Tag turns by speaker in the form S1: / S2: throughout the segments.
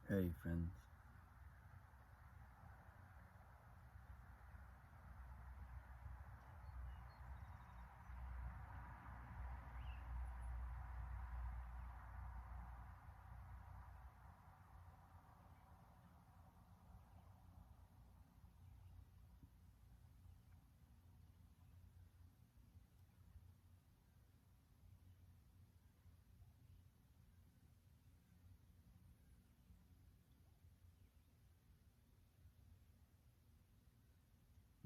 S1: Hey, friends.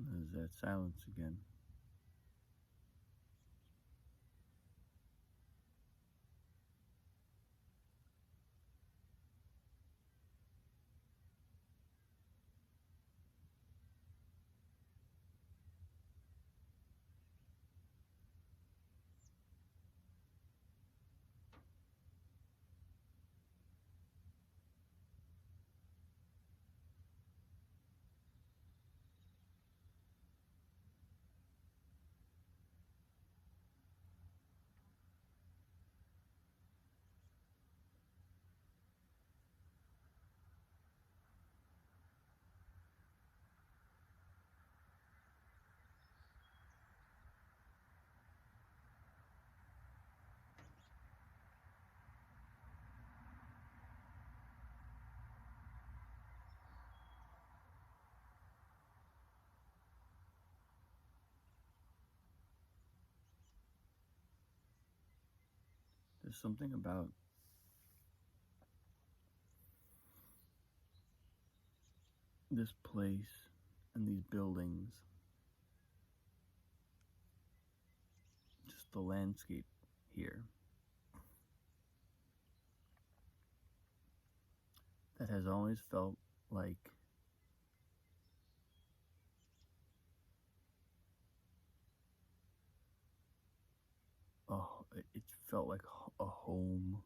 S1: There's that silence again. There's something about this place and these buildings, just the landscape here, that has always felt like oh, it felt like a home.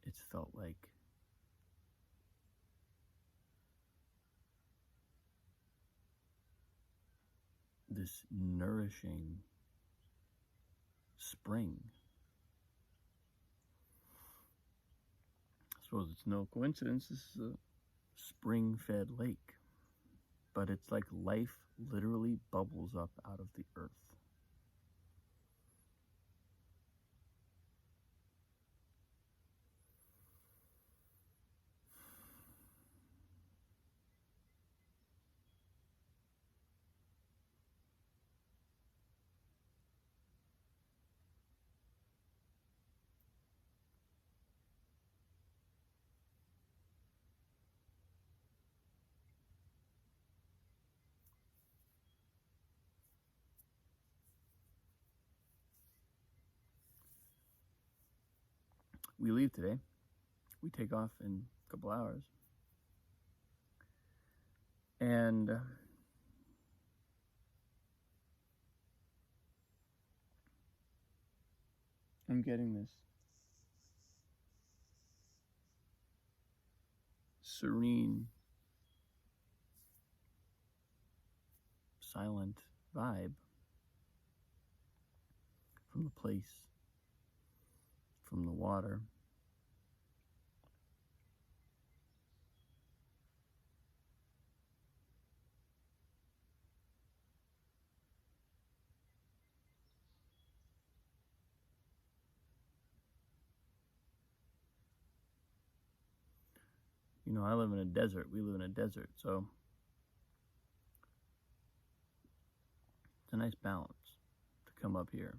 S1: It's felt like this nourishing spring. I suppose it's no coincidence this is a spring-fed lake, but it's like life literally bubbles up out of the earth. We leave today. We take off in a couple hours. And I'm getting this serene, silent vibe from the place, from the water. You know, I live in a desert. We live in a desert, so it's a nice balance to come up here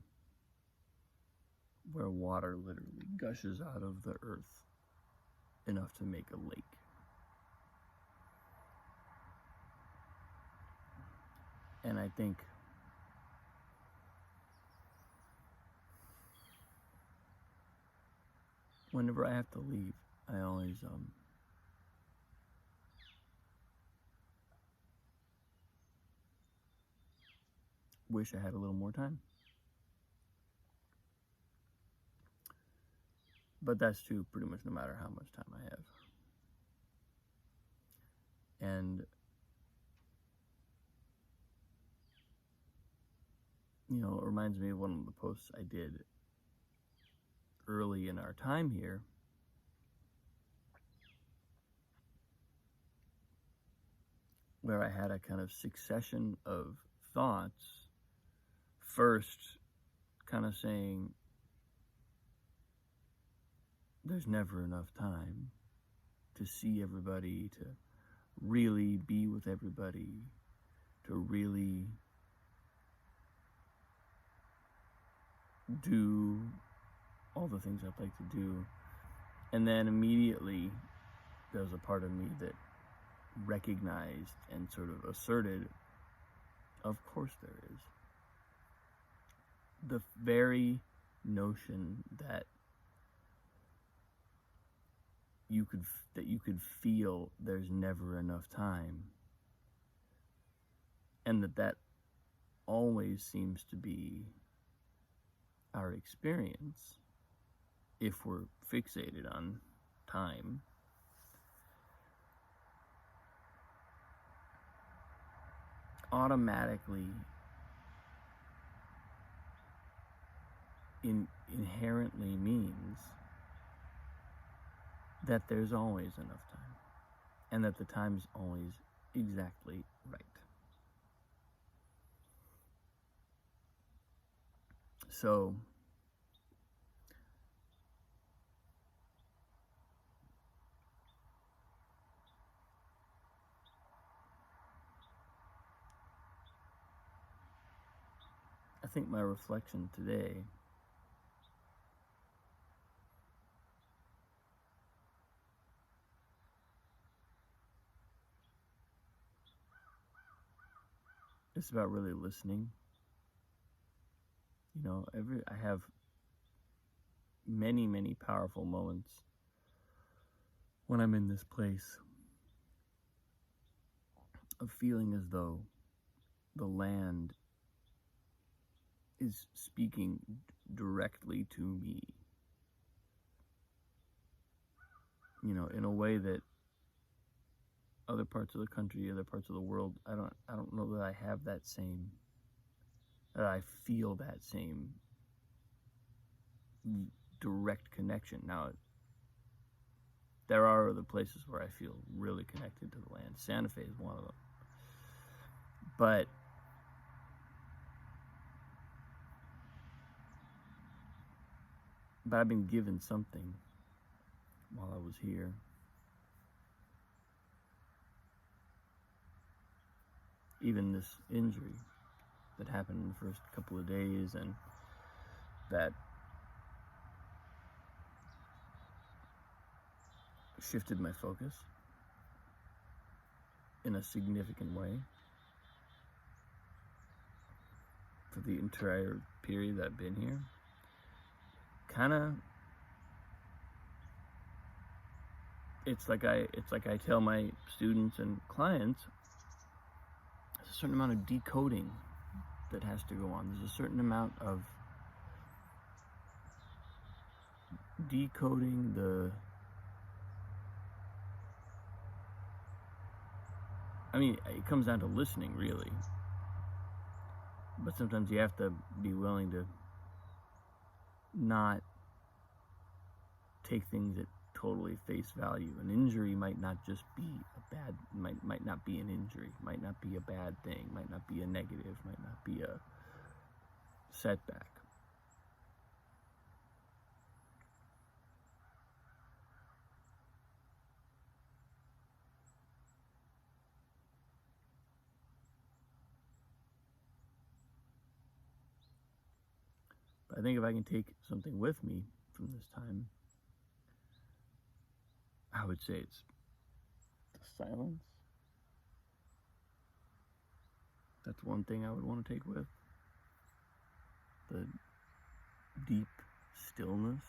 S1: where water literally gushes out of the earth enough to make a lake. And I think whenever I have to leave, I always wish I had a little more time. But that's true pretty much no matter how much time I have. And, you know, it reminds me of one of the posts I did early in our time here, where I had a kind of succession of thoughts. First, kind of saying, there's never enough time to see everybody, to really be with everybody, to really do all the things I'd like to do. And then immediately there was a part of me that recognized and sort of asserted, of course there is. The very notion that you could feel there's never enough time, and that always seems to be our experience if we're fixated on time, automatically inherently means that there's always enough time, and that the time is always exactly right. So I think my reflection today is about really listening. You know, I have many, many powerful moments when I'm in this place of feeling as though the land is speaking directly to me, you know, in a way that other parts of the country, other parts of the world, I don't know that I have that same, that I feel that same direct connection. Now, there are other places where I feel really connected to the land. Santa Fe is one of them. But I've been given something while I was here. Even this injury that happened in the first couple of days, and that shifted my focus in a significant way for the entire period that I've been here. It's like I tell my students and clients, there's a certain amount of decoding that has to go on. There's a certain amount of decoding it comes down to listening, really. But sometimes you have to be willing to not take things at totally face value. An injury might not just be might not be an injury, might not be a bad thing, might not be a negative, might not be a setback. But I think if I can take something with me from this time, I would say it's the silence. That's one thing I would want to take with. The deep stillness.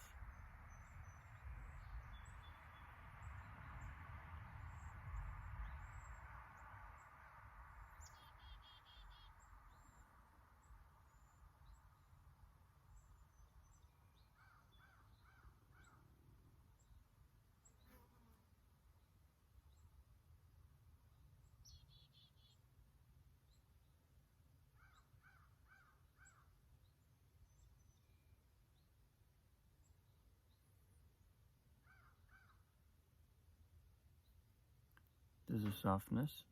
S1: There's a softness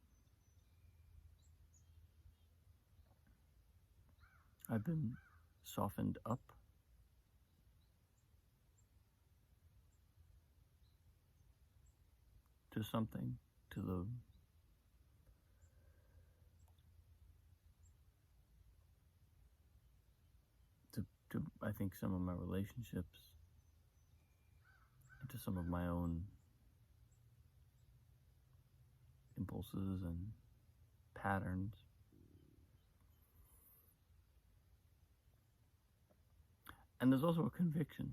S1: I've been softened up to something, to I think some of my relationships, and to some of my own impulses and patterns. And there's also a conviction,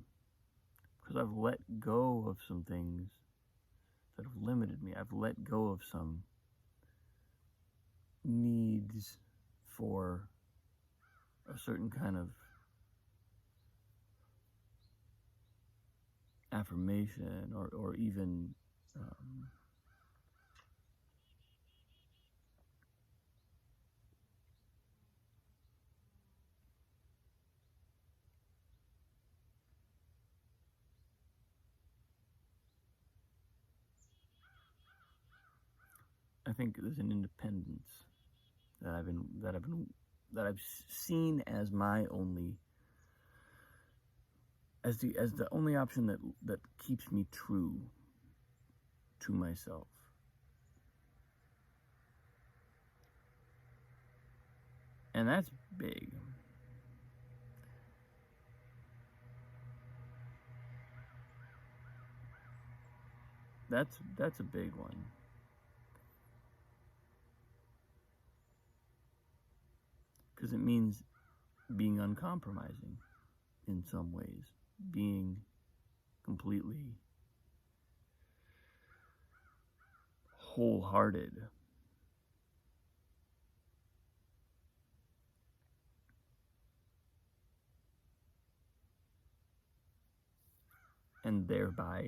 S1: because I've let go of some things that have limited me. I've let go of some needs for a certain kind of affirmation, or even I think there's an independence that I've seen as my only, as the only option that keeps me true to myself. And that's big. That's a big one. Because it means being uncompromising in some ways, being completely wholehearted. And thereby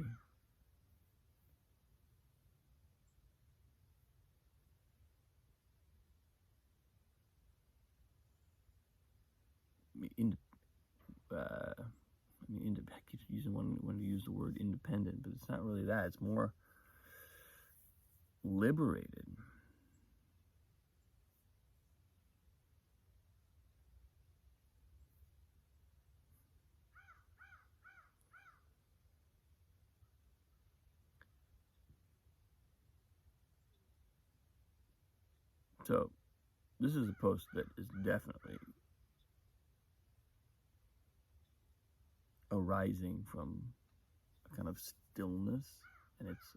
S1: I keep using when to use the word independent, but it's not really that. It's more liberated. So this is a post that is definitely arising from a kind of stillness, and it's,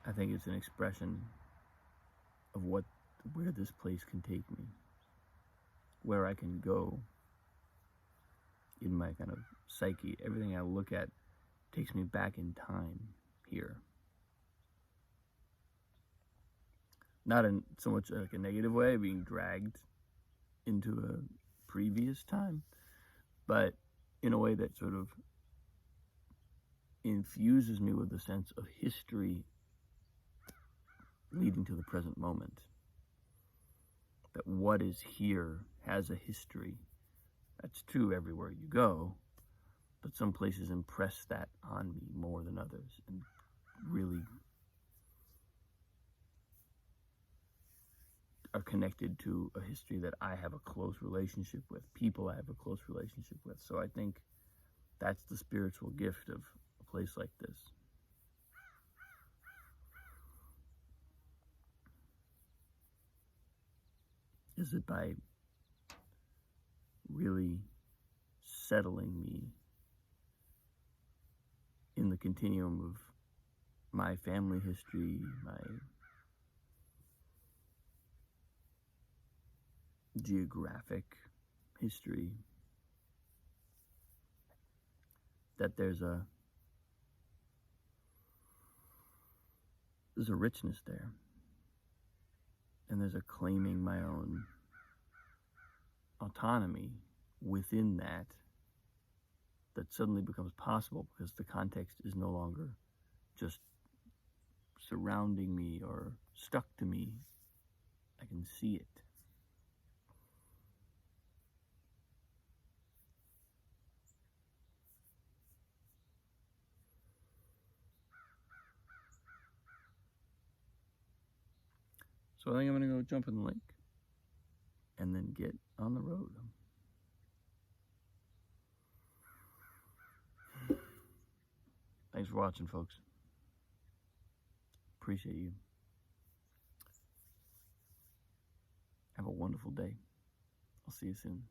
S1: I think it's an expression of where this place can take me, where I can go in my kind of psyche. Everything I look at takes me back in time here. Not in so much like a negative way, being dragged into a previous time, but in a way that sort of infuses me with a sense of history leading to the present moment. That what is here has a history. That's true everywhere you go, but some places impress that on me more than others, and really are connected to a history that I have a close relationship with, people I have a close relationship with. So I think that's the spiritual gift of a place like this. Is it by really settling me in the continuum of my family history, my geographic history, that there's a richness there, and there's a claiming my own autonomy within that that suddenly becomes possible because the context is no longer just surrounding me or stuck to me. I can see it. So I think I'm going to go jump in the lake and then get on the road. Thanks for watching, folks. Appreciate you. Have a wonderful day. I'll see you soon.